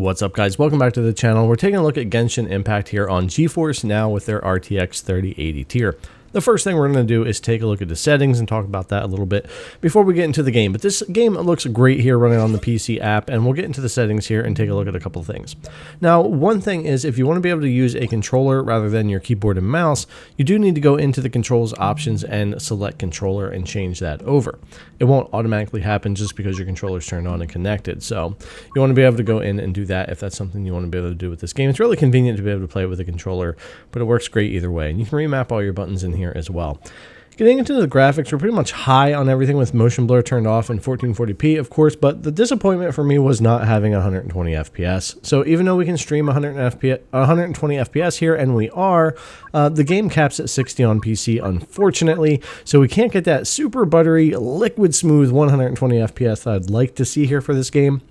What's up, guys? Welcome back to the channel. We're taking a look at Genshin Impact here on GeForce now with their RTX 3080 tier. The first thing we're going to do is take a look at the settings and talk about that a little bit before we get into the game. But this game looks great here running on the PC app, and we'll get into the settings here and take a look at a couple of things. Now, one thing is if you want to be able to use a controller rather than your keyboard and mouse, you do need to go into the controls options and select controller and change that over. It won't automatically happen just because your controller is turned on and connected. So you want to be able to go in and do that if that's something you want to be able to do with this game. It's really convenient to be able to play it with a controller, but it works great either way. And you can remap all your buttons in here as well. Getting into the graphics, we're pretty much high on everything with motion blur turned off in 1440p, of course, but the disappointment for me was not having 120 FPS. So even though we can stream 120 FPS here, and we are, the game caps at 60 on PC, unfortunately, so we can't get that super buttery, liquid smooth 120 FPS that I'd like to see here for this game.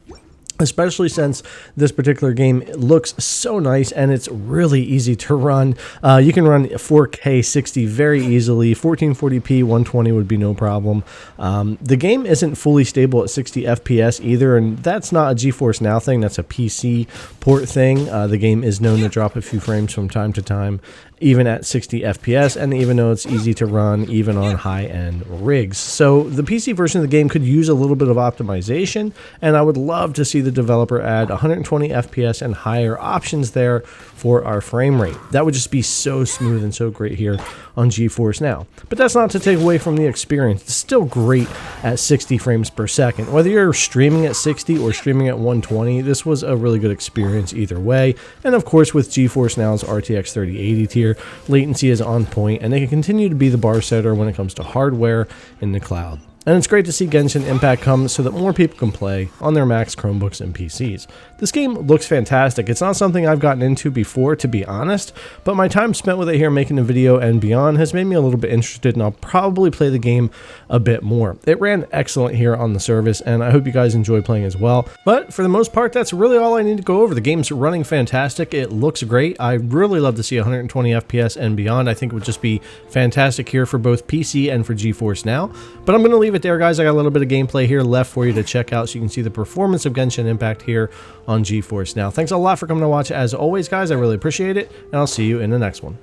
Especially since this particular game looks so nice and it's really easy to run. You can run 4K 60 very easily. 1440p 120 would be no problem. The game isn't fully stable at 60 FPS either, and that's not a GeForce Now thing. That's a PC port thing. The game is known to drop a few frames from time to time, even at 60 FPS, and even though it's easy to run even on high-end rigs. So the PC version of the game could use a little bit of optimization, and I would love to see the developer add 120 FPS and higher options there for our frame rate. That would just be so smooth and so great here on GeForce Now. But that's not to take away from the experience. It's still great at 60 frames per second. Whether you're streaming at 60 or streaming at 120, this was a really good experience either way. And of course, with GeForce Now's RTX 3080 tier, latency is on point, and they can continue to be the bar setter when it comes to hardware in the cloud. And it's great to see Genshin Impact come so that more people can play on their Macs, Chromebooks, and PCs. This game looks fantastic. It's not something I've gotten into before, to be honest, but my time spent with it here making the video and beyond has made me a little bit interested, and I'll probably play the game a bit more. It ran excellent here on the service, and I hope you guys enjoy playing as well. But for the most part, that's really all I need to go over. The game's running fantastic. It looks great. I really love to see 120 FPS and beyond. I think it would just be fantastic here for both PC and for GeForce Now. But I'm going to leave it there, guys. I got a little bit of gameplay here left for you to check out so you can see the performance of Genshin Impact here on GeForce Now. Thanks a lot for coming to watch as always, guys. I really appreciate it, and I'll see you in the next one.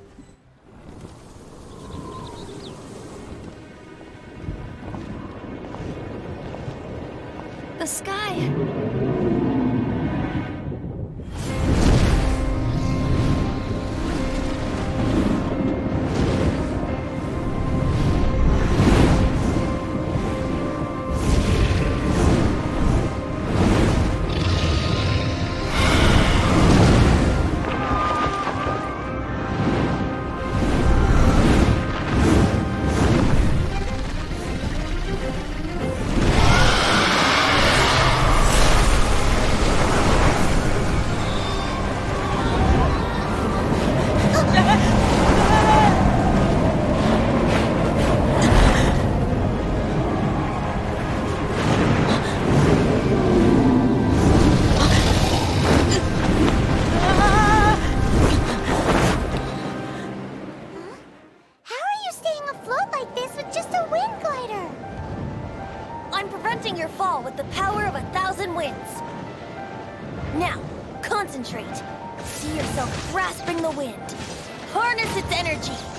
The sky. I'm preventing your fall with the power of 1,000 winds. Now, concentrate. See yourself grasping the wind. Harness its energy.